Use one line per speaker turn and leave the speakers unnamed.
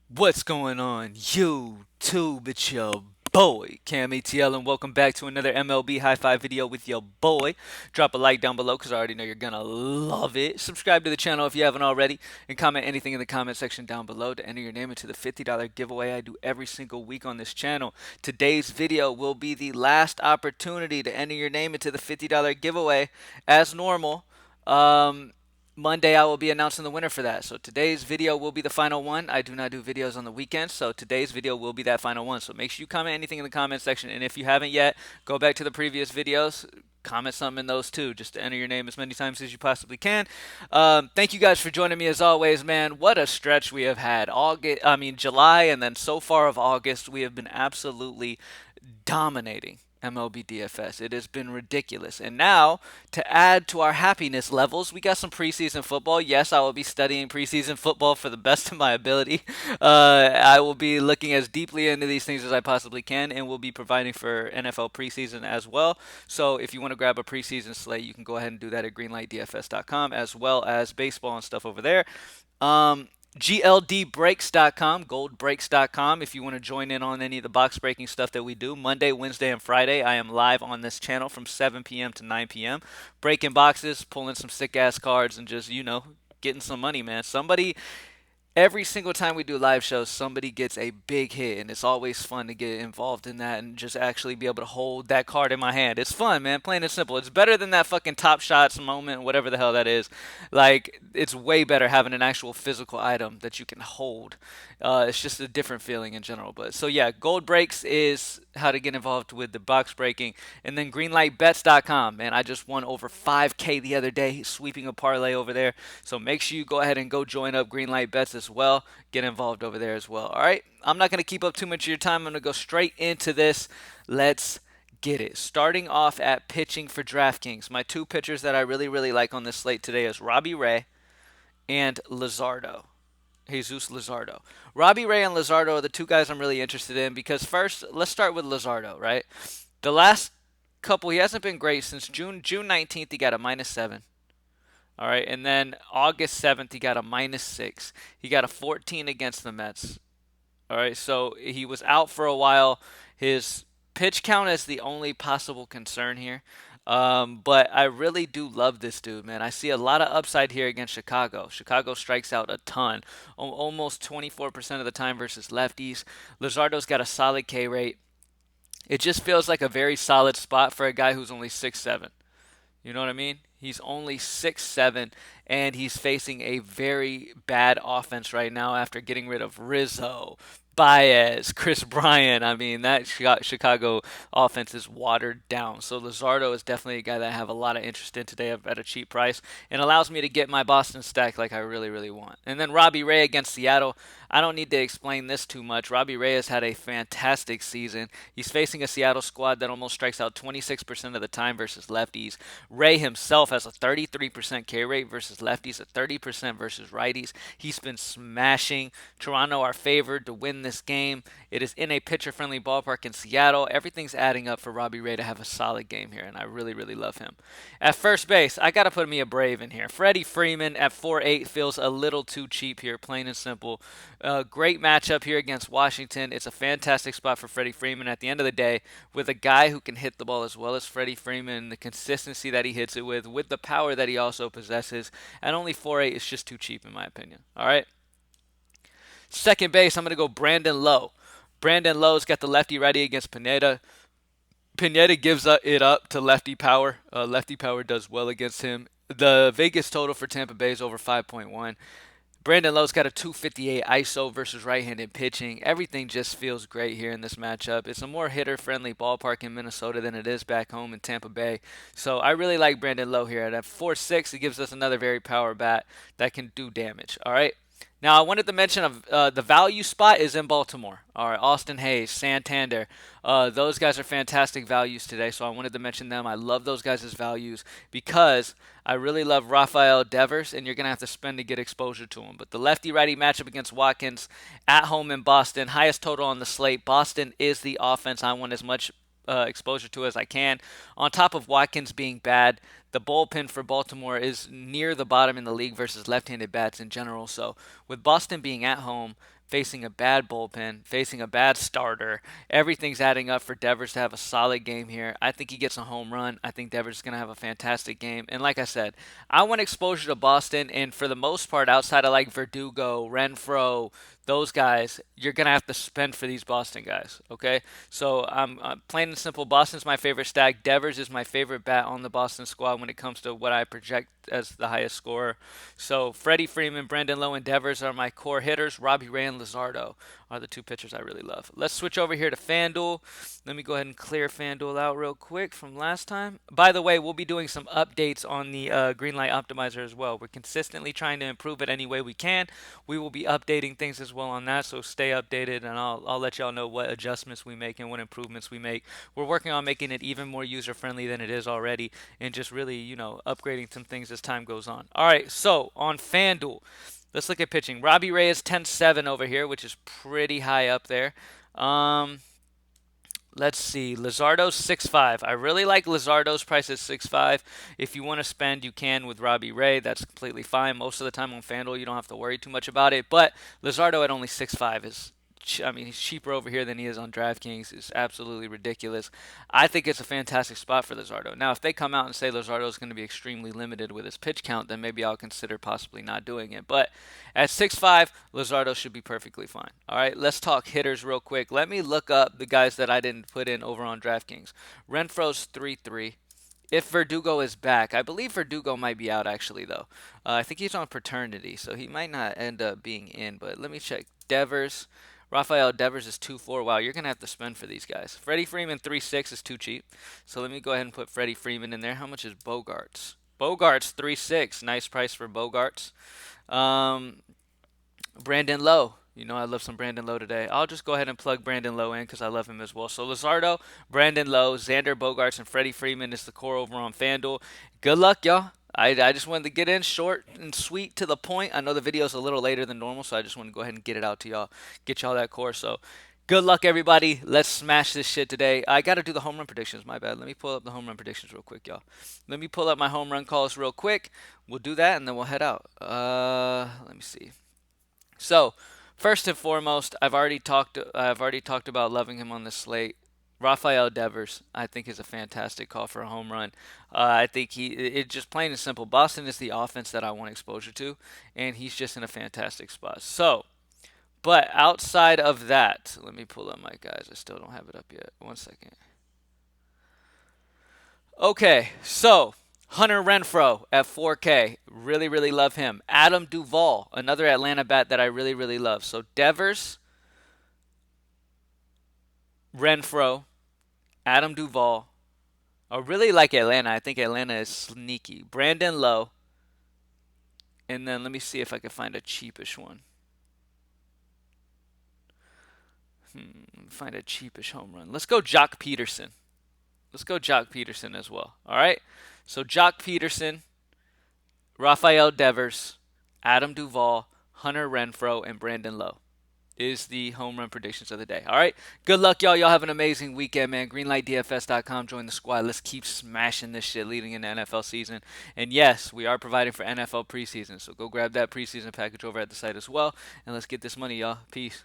What's going on, YouTube? It's your boy, CamATL, and welcome back to another MLB High Five video with your boy. Drop a like down below because I already know you're gonna love it. Subscribe to the channel if you haven't already, and comment anything in the comment section down below to enter your name into the $50 giveaway I do every single week on this channel. Today's video will be the last opportunity to enter your name into the $50 giveaway as normal. Monday I will be announcing the winner for that. So today's video will be the final one. I do not do videos on the weekends, so today's video will be that final one. So make sure you comment anything in the comment section, and if you haven't yet, go back to the previous videos. Comment something in those too, just to enter your name as many times as you possibly can. Thank you guys for joining me as always, man. What a stretch we have had. July, and then so far of August, we have been absolutely dominating MLB DFS. It has been ridiculous. And now, to add to our happiness levels, we got some preseason football. Yes, I will be studying preseason football for the best of my ability. I will be looking as deeply into these things as I possibly can, and will be providing for NFL preseason as well. So if you want to grab a preseason slate, you can go ahead and do that at greenlightdfs.com, as well as baseball and stuff over there. Um, GLDbreaks.com, goldbreaks.com. If you want to join in on any of the box breaking stuff that we do, Monday, Wednesday, and Friday, I am live on this channel from 7 p.m. to 9 p.m. Breaking boxes, pulling some sick ass cards, and just, getting some money, man. Every single time we do live shows, somebody gets a big hit, and it's always fun to get involved in that and just actually be able to hold that card in my hand. It's fun, man. Plain and simple. It's better than that fucking Top Shots moment, whatever the hell that is. Like, it's way better having an actual physical item that you can hold. It's just a different feeling in general. But so yeah, Gold Breaks is how to get involved with the box breaking, and then greenlightbets.com. Man, I just won over 5K the other day, sweeping a parlay over there. So make sure you go ahead and go join up Greenlight Bets as well. Get involved over there as well. All right, I'm not going to keep up too much of your time. I'm going to go straight into this. Let's get it. Starting off at pitching for DraftKings, my two pitchers that I really like on this slate today is Robbie Ray and Luzardo. Jesus Luzardo. Robbie Ray and Luzardo are the two guys I'm really interested in because first, let's start with Luzardo, right? The last couple, he hasn't been great since June 19th, he got a -7. All right, and then August 7th, he got a -6. He got a 14 against the Mets. All right, so he was out for a while. His pitch count is the only possible concern here. But I really do love this dude, man. I see a lot of upside here against Chicago. Chicago strikes out a ton, almost 24% of the time versus lefties. Luzardo's got a solid K rate. It just feels like a very solid spot for a guy who's only 6'7". You know what I mean? He's only 6'7", and he's facing a very bad offense right now after getting rid of Rizzo, Baez, Chris Bryant. I mean, that Chicago offense is watered down. So Luzardo is definitely a guy that I have a lot of interest in today at a cheap price, and allows me to get my Boston stack like I really want. And then Robbie Ray against Seattle. I don't need to explain this too much. Robbie Ray has had a fantastic season. He's facing a Seattle squad that almost strikes out 26% of the time versus lefties. Ray himself has a 33% K rate versus lefties, a 30% versus righties. He's been smashing. Toronto are favored to win this game. It is in a pitcher-friendly ballpark in Seattle. Everything's adding up for Robbie Ray to have a solid game here, and I really love him. At first base, I got to put me a Brave in here. Freddie Freeman at 4.8 feels a little too cheap here, plain and simple. Great matchup here against Washington. It's a fantastic spot for Freddie Freeman at the end of the day, with a guy who can hit the ball as well as Freddie Freeman, the consistency that he hits it with the power that he also possesses. At only 4.8, it's just too cheap in my opinion. All right. Second base, I'm going to go Brandon Lowe. Brandon Lowe's got the lefty righty against Pineda. Pineda gives it up to lefty power. Lefty power does well against him. The Vegas total for Tampa Bay is over 5.1. Brandon Lowe's got a 258 ISO versus right-handed pitching. Everything just feels great here in this matchup. It's a more hitter-friendly ballpark in Minnesota than it is back home in Tampa Bay. So I really like Brandon Lowe here. At 4.6, it gives us another very power bat that can do damage. All right. Now, I wanted to mention the value spot is in Baltimore. All right, Austin Hayes, Santander. Those guys are fantastic values today, so I wanted to mention them. I love those guys as values because I really love Rafael Devers, and you're going to have to spend to get exposure to him. But the lefty-righty matchup against Watkins at home in Boston, highest total on the slate. Boston is the offense I want as much exposure to as I can. On top of Watkins being bad, the bullpen for Baltimore is near the bottom in the league versus left-handed bats in general. So with Boston being at home, facing a bad bullpen, facing a bad starter. Everything's adding up for Devers to have a solid game here. I think he gets a home run. I think Devers is going to have a fantastic game. And like I said, I want exposure to Boston, and for the most part, outside of like Verdugo, Renfro, those guys, you're going to have to spend for these Boston guys, okay? So I'm plain and simple, Boston's my favorite stack. Devers is my favorite bat on the Boston squad when it comes to what I project as the highest scorer. So Freddie Freeman, Brandon Lowe, and Devers are my core hitters. Robbie Ray and Luzardo are the two pitchers I really love. Let's switch over here to FanDuel. Let me go ahead and clear FanDuel out real quick from last time. By the way, we'll be doing some updates on the Greenlight Optimizer as well. We're consistently trying to improve it any way we can. We will be updating things as well on that, so stay updated, and I'll let y'all know what adjustments we make and what improvements we make. We're working on making it even more user-friendly than it is already, and just really, upgrading some things as time goes on. All right, so on FanDuel, let's look at pitching. Robbie Ray is 10-7 over here, which is pretty high up there. Let's see. Luzardo's 6.5. I really like Luzardo's price at 6.5. If you want to spend, you can with Robbie Ray. That's completely fine. Most of the time on FanDuel, you don't have to worry too much about it. But Luzardo at only 6.5 is, he's cheaper over here than he is on DraftKings. It's absolutely ridiculous. I think it's a fantastic spot for Luzardo. Now, if they come out and say Luzardo is going to be extremely limited with his pitch count, then maybe I'll consider possibly not doing it. But at 6.5, Luzardo should be perfectly fine. All right, let's talk hitters real quick. Let me look up the guys that I didn't put in over on DraftKings. Renfro's 3.3. If Verdugo is back, I believe Verdugo might be out actually, though. I think he's on paternity, so he might not end up being in. But let me check. Devers. Rafael Devers is 2.4. Wow, you're going to have to spend for these guys. Freddie Freeman 3.6 is too cheap. So let me go ahead and put Freddie Freeman in there. How much is Bogarts? Bogarts 3.6. Nice price for Bogarts. Brandon Lowe. I love some Brandon Lowe today. I'll just go ahead and plug Brandon Lowe in because I love him as well. So Luzardo, Brandon Lowe, Xander Bogaerts, and Freddie Freeman is the core over on FanDuel. Good luck, y'all. I just wanted to get in short and sweet to the point. I know the video's a little later than normal, so I just want to go ahead and get it out to y'all, get y'all that core. So good luck, everybody. Let's smash this shit today. I got to do the home run predictions. My bad. Let me pull up the home run predictions real quick, y'all. Let me pull up my home run calls real quick. We'll do that, and then we'll head out. Let me see. So, first and foremost, I've already talked about loving him on the slate. Rafael Devers, I think, is a fantastic call for a home run. I think it's just plain and simple. Boston is the offense that I want exposure to, and he's just in a fantastic spot. So, but outside of that, let me pull up my guys. I still don't have it up yet. One second. Okay, so Hunter Renfro at 4K. Really, really love him. Adam Duvall, another Atlanta bat that I really, really love. So Devers, Renfro, Adam Duvall. I really like Atlanta. I think Atlanta is sneaky. Brandon Lowe. And then let me see if I can find a cheapish one. Find a cheapish home run. Let's go Jock Peterson. Let's go Jock Peterson as well. All right? So Jock Peterson, Rafael Devers, Adam Duvall, Hunter Renfro, and Brandon Lowe is the home run predictions of the day. All right? Good luck, y'all. Y'all have an amazing weekend, man. GreenlightDFS.com. Join the squad. Let's keep smashing this shit leading into NFL season. And yes, we are providing for NFL preseason. So go grab that preseason package over at the site as well. And let's get this money, y'all. Peace.